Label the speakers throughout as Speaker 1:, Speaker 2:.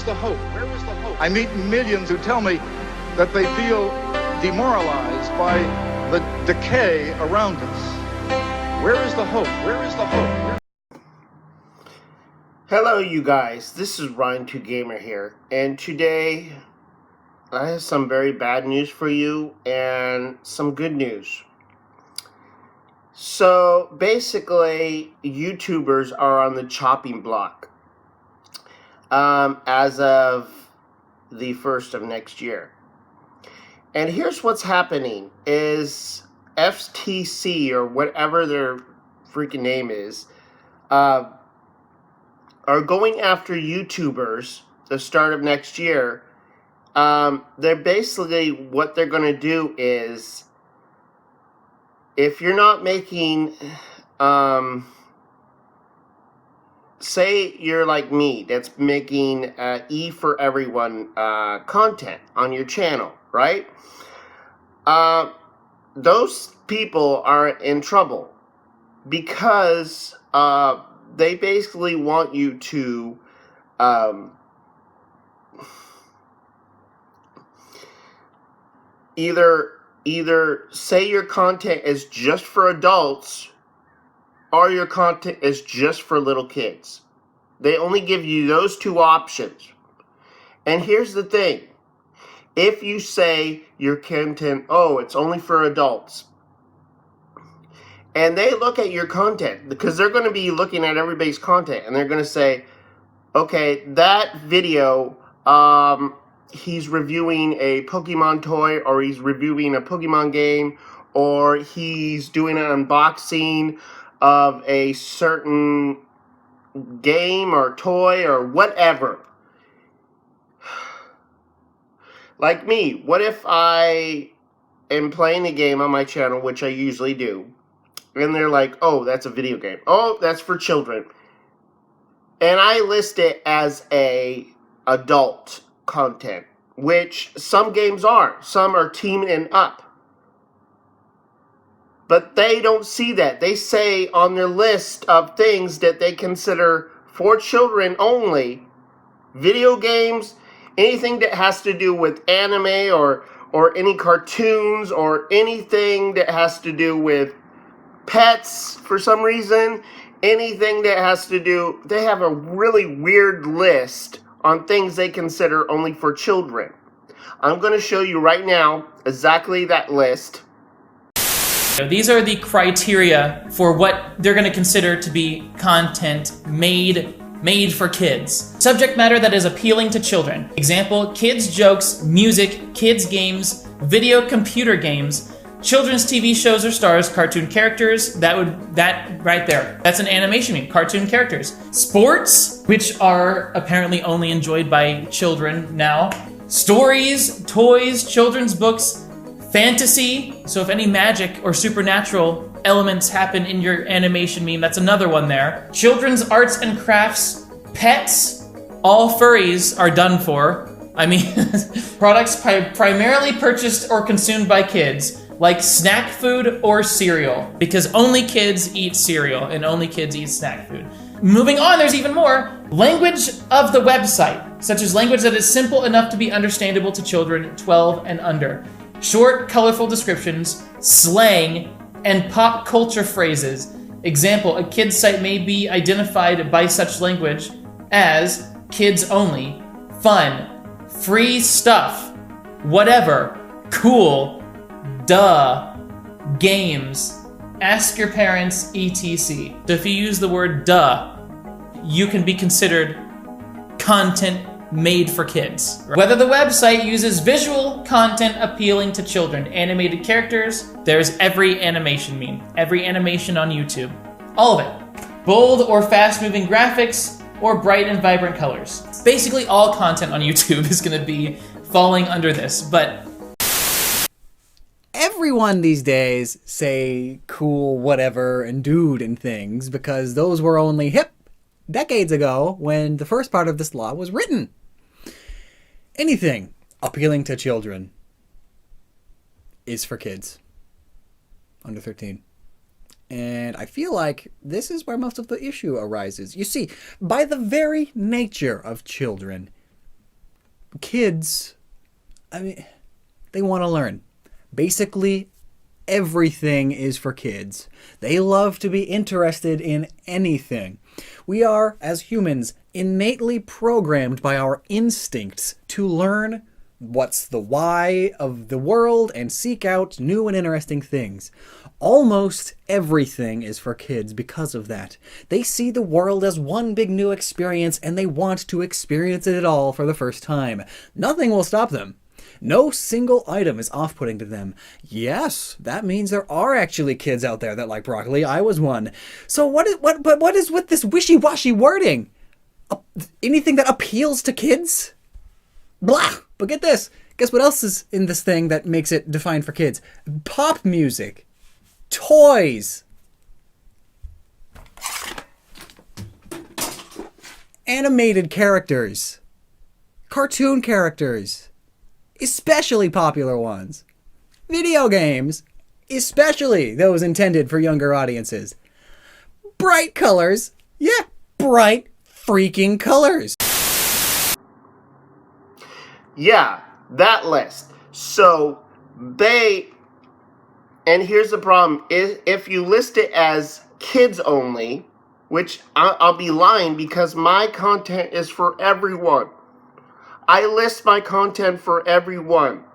Speaker 1: the hope? Where is the hope? I meet millions who tell me that they feel demoralized by the decay around us. Where is the hope? Where is the hope?
Speaker 2: Hello you guys, this is Ryan2Gamer here, and today I have some very bad news for you and some good news. So basically, YouTubers are on the chopping block as of the 1st of next year. And here's what's happening is FTC, or whatever their freaking name is, are going after YouTubers the start of next year. They're basically, what they're going to do is, if you're not making, say you're like me, that's making E for Everyone content on your channel, right? Those people are in trouble because they basically want you to either say your content is just for adults or your content is just for little kids. They only give you those two options. And here's the thing. If you say your content, oh, it's only for adults, and they look at your content, because they're going to be looking at everybody's content, and they're going to say, okay, that video, he's reviewing a Pokemon toy, or he's reviewing a Pokemon game, or he's doing an unboxing of a certain game or toy or whatever. Like me, what if I am playing a game on my channel, which I usually do, and they're like, oh, that's a video game. Oh, that's for children. And I list it as a adult content, which some games are. Some are teen and up. But they don't see that. They say on their list of things that they consider for children only, video games, anything that has to do with anime or any cartoons or anything that has to do with pets for some reason, anything that has to do, they have a really weird list on things they consider only for children. I'm going to show you right now exactly that list.
Speaker 3: These are the criteria for what they're going to consider to be content made for kids. Subject matter that is appealing to children. Example, kids jokes, music, kids games, video computer games, children's TV shows or stars, cartoon characters, that right there. That's an animation meme, cartoon characters. Sports, which are apparently only enjoyed by children now. Stories, toys, children's books, fantasy, so if any magic or supernatural elements happen in your animation meme, that's another one there. Children's arts and crafts, pets, all furries are done for. I mean, products primarily purchased or consumed by kids, like snack food or cereal, because only kids eat cereal and only kids eat snack food. Moving on, there's even more. Language of the website, such as language that is simple enough to be understandable to children 12 and under. Short, colorful descriptions, slang, and pop culture phrases. Example, a kid's site may be identified by such language as kids only, fun, free stuff, whatever, cool, duh, games, ask your parents, etc. So if you use the word duh, you can be considered content made for kids. Whether the website uses visual content appealing to children, animated characters, there's every animation meme, every animation on YouTube, all of it. Bold or fast-moving graphics, or bright and vibrant colors. Basically all content on YouTube is gonna be falling under this, but
Speaker 4: everyone these days say cool, whatever, and dude and things because those were only hip decades ago when the first part of this law was written. Anything appealing to children is for kids under 13. And I feel like this is where most of the issue arises. You see, by the very nature of children, kids, I mean, they want to learn. Basically, everything is for kids. They love to be interested in anything. We are, as humans, innately programmed by our instincts to learn what's the why of the world and seek out new and interesting things. Almost everything is for kids because of that. They see the world as one big new experience and they want to experience it all for the first time. Nothing will stop them. No single item is off-putting to them. Yes, that means there are actually kids out there that like broccoli. I was one. So what is with this wishy-washy wording? Anything that appeals to kids? Blah! But get this. Guess what else is in this thing that makes it defined for kids? Pop music. Toys. Animated characters. Cartoon characters. Especially popular ones. Video games. Especially those intended for younger audiences. Bright colors. Yeah, bright freaking colors.
Speaker 2: Yeah, that list. So and here's the problem, if you list it as kids only, which I'll be lying because my content is for everyone. I list my content for everyone.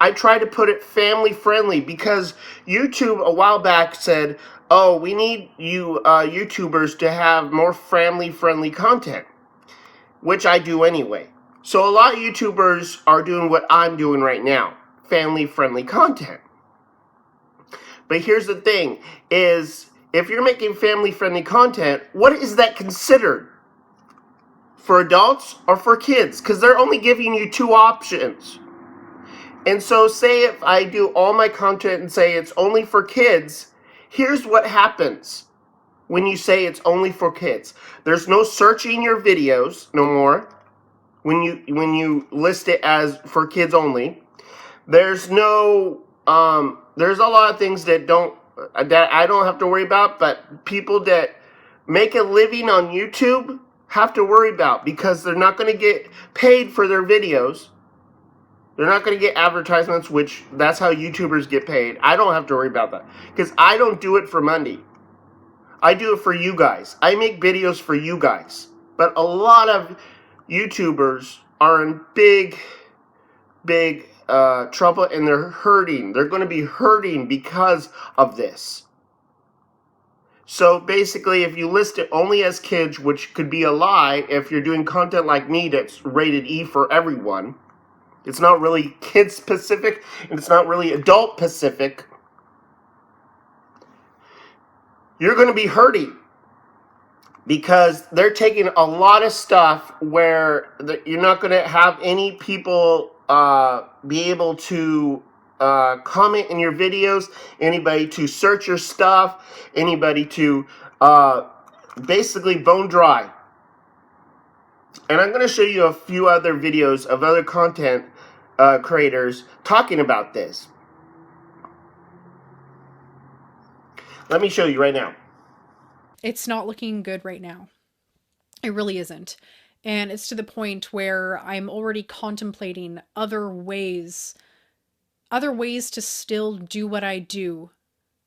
Speaker 2: I try to put it family friendly because YouTube a while back said, oh, we need you YouTubers to have more family friendly content, which I do anyway. So a lot of YouTubers are doing what I'm doing right now, family friendly content. But here's the thing, is if you're making family friendly content, what is that considered? For adults or for kids? Because they're only giving you two options. And so say if I do all my content and say it's only for kids, here's what happens when you say it's only for kids. There's no searching your videos no more when you list it as for kids only. There's no there's a lot of things that I don't have to worry about, but people that make a living on YouTube have to worry about because they're not going to get paid for their videos. They're not going to get advertisements, which that's how YouTubers get paid. I don't have to worry about that because I don't do it for money. I do it for you guys. I make videos for you guys. But a lot of YouTubers are in big trouble and they're hurting. They're going to be hurting because of this. So basically, if you list it only as kids, which could be a lie if you're doing content like me that's rated E for everyone, it's not really kid specific and it's not really adult specific, you're going to be hurting because they're taking a lot of stuff where you're not going to have any people be able to comment in your videos, anybody to search your stuff, anybody to basically bone dry. And I'm going to show you a few other videos of other content creators talking about this. Let me show you right now.
Speaker 5: It's not looking good right now. It really isn't. And it's to the point where I'm already contemplating other ways to still do what I do,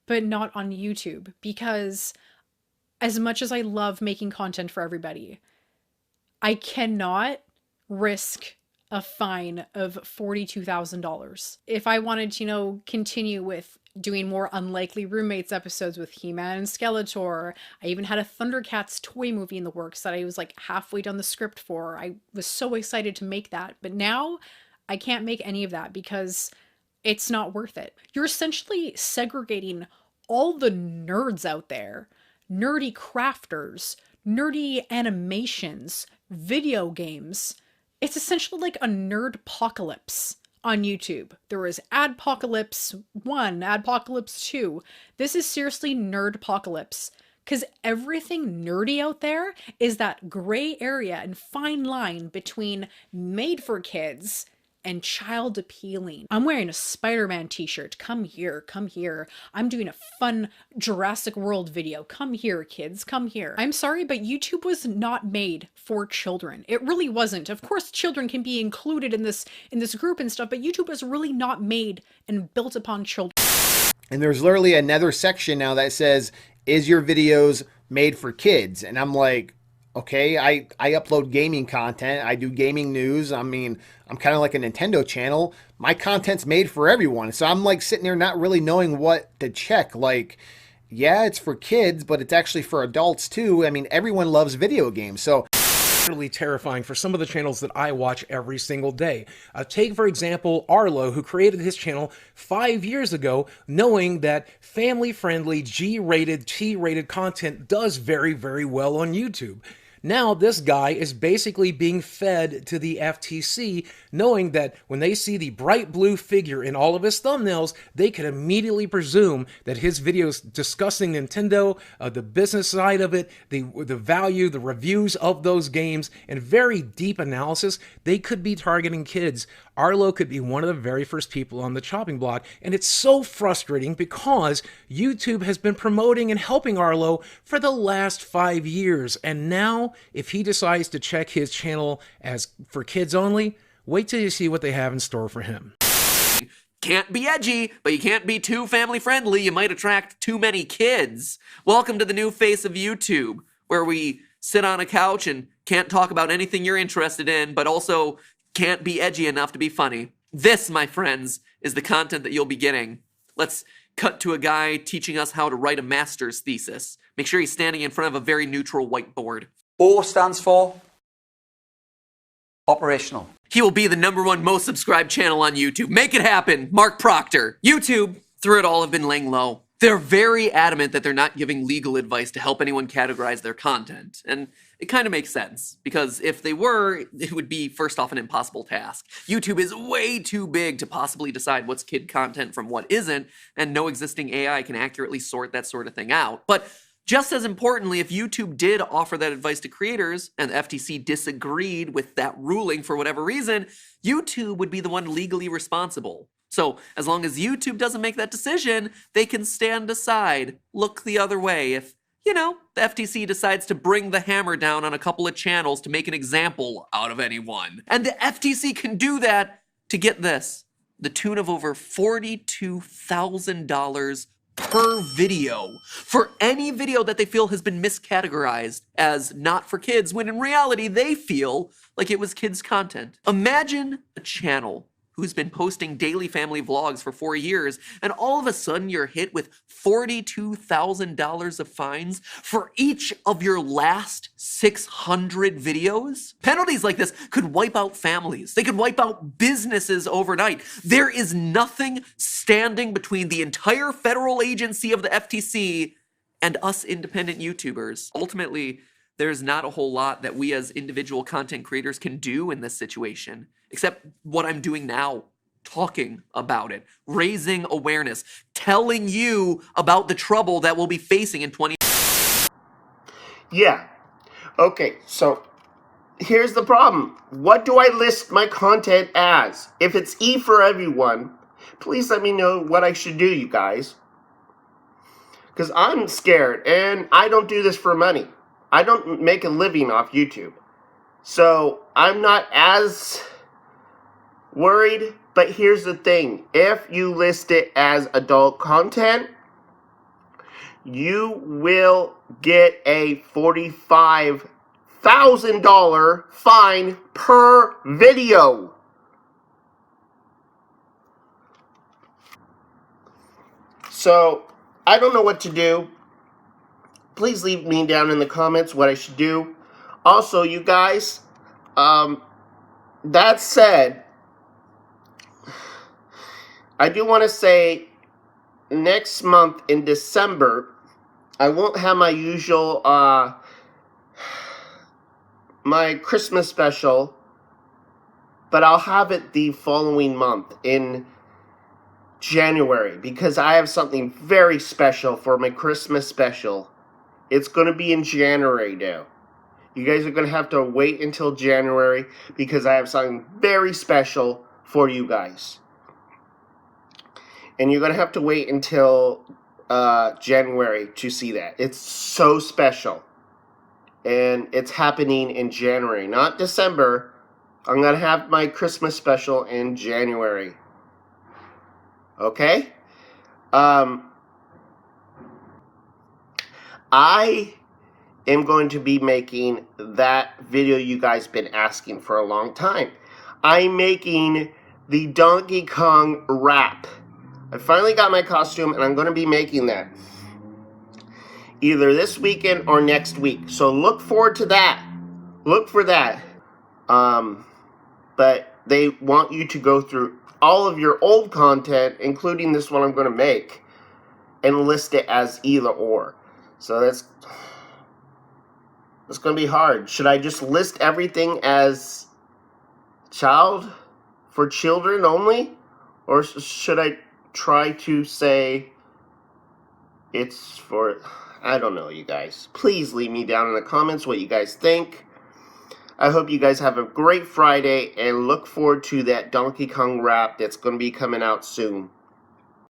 Speaker 5: but not on YouTube. Because as much as I love making content for everybody, I cannot risk a fine of $42,000. If I wanted to, continue with doing more Unlikely Roommates episodes with He-Man and Skeletor. I even had a Thundercats toy movie in the works that I was like halfway done the script for. I was so excited to make that. But now I can't make any of that because it's not worth it. You're essentially segregating all the nerds out there. Nerdy crafters, nerdy animations, video games. It's essentially like a nerd-pocalypse on YouTube. There was Adpocalypse 1, Adpocalypse 2. This is seriously nerd-pocalypse. Because everything nerdy out there is that gray area and fine line between made for kids and child appealing. I'm wearing a Spider-Man t-shirt. Come here, come here. I'm doing a fun Jurassic World video. Come here, kids, come here. I'm sorry, but YouTube was not made for children. It really wasn't. Of course, children can be included in this group and stuff, but YouTube was really not made and built upon children.
Speaker 6: And there's literally another section now that says, is your videos made for kids? And I'm like, okay, I upload gaming content. I do gaming news. I mean, I'm kind of like a Nintendo channel. My content's made for everyone. So I'm like sitting there not really knowing what to check. Like, yeah, it's for kids, but it's actually for adults too. I mean, everyone loves video games. So
Speaker 7: really terrifying for some of the channels that I watch every single day. Take, for example, Arlo, who created his channel 5 years ago, knowing that family-friendly, G-rated, T-rated content does very, very well on YouTube. Now this guy is basically being fed to the FTC, knowing that when they see the bright blue figure in all of his thumbnails, they could immediately presume that his videos discussing Nintendo, the business side of it, the value, the reviews of those games, and very deep analysis, they could be targeting kids. Arlo could be one of the very first people on the chopping block, and it's so frustrating because YouTube has been promoting and helping Arlo for the last 5 years, and now if he decides to check his channel as for kids only, wait till you see what they have in store for him.
Speaker 8: Can't be edgy, but you can't be too family friendly. You might attract too many kids. Welcome to the new face of YouTube, where we sit on a couch and can't talk about anything you're interested in, but also can't be edgy enough to be funny. This, my friends, is the content that you'll be getting. Let's cut to a guy teaching us how to write a master's thesis. Make sure he's standing in front of a very neutral whiteboard.
Speaker 9: O stands for operational.
Speaker 8: He will be the #1 most subscribed channel on YouTube. Make it happen, Mark Proctor. YouTube, through it all, have been laying low. They're very adamant that they're not giving legal advice to help anyone categorize their content. And it kind of makes sense, because if they were, it would be, first off, an impossible task. YouTube is way too big to possibly decide what's kid content from what isn't, and no existing AI can accurately sort that sort of thing out. But just as importantly, if YouTube did offer that advice to creators, and the FTC disagreed with that ruling for whatever reason, YouTube would be the one legally responsible. So as long as YouTube doesn't make that decision, they can stand aside, look the other way if, you know, the FTC decides to bring the hammer down on a couple of channels to make an example out of anyone. And the FTC can do that to get this, the tune of over $42,000 per video for any video that they feel has been miscategorized as not for kids, when in reality they feel like it was kids' content. Imagine a channel who's been posting daily family vlogs for 4 years, and all of a sudden you're hit with $42,000 of fines for each of your last 600 videos? Penalties like this could wipe out families. They could wipe out businesses overnight. There is nothing standing between the entire federal agency of the FTC and us independent YouTubers. Ultimately, there's not a whole lot that we as individual content creators can do in this situation, except what I'm doing now, talking about it, raising awareness, telling you about the trouble that we'll be facing in 20.
Speaker 2: Yeah. Okay, so here's the problem. What do I list my content as? If it's E for everyone, please let me know what I should do, you guys. Because I'm scared, and I don't do this for money. I don't make a living off YouTube. So I'm not as worried, but here's the thing. If you list it as adult content, you will get a $45,000 fine per video. So I don't know what to do. Please leave me down in the comments what I should do. Also, you guys, that said, I do want to say next month in December, I won't have my usual, my Christmas special, but I'll have it the following month in January, because I have something very special for my Christmas special. It's going to be in January now. You guys are going to have to wait until January, because I have something very special for you guys. And you're going to have to wait until January to see that. It's so special. And it's happening in January, not December. I'm going to have my Christmas special in January. Okay? I am going to be making that video you guys been asking for a long time. I'm making the Donkey Kong rap. I finally got my costume and I'm going to be making that either this weekend or next week. So look forward to that. Look for that. But they want you to go through all of your old content, including this one I'm going to make, and list it as either or. So that's going to be hard. Should I just list everything as for children only? Or should I try to say it's for... I don't know, you guys. Please leave me down in the comments what you guys think. I hope you guys have a great Friday and look forward to that Donkey Kong rap that's going to be coming out soon.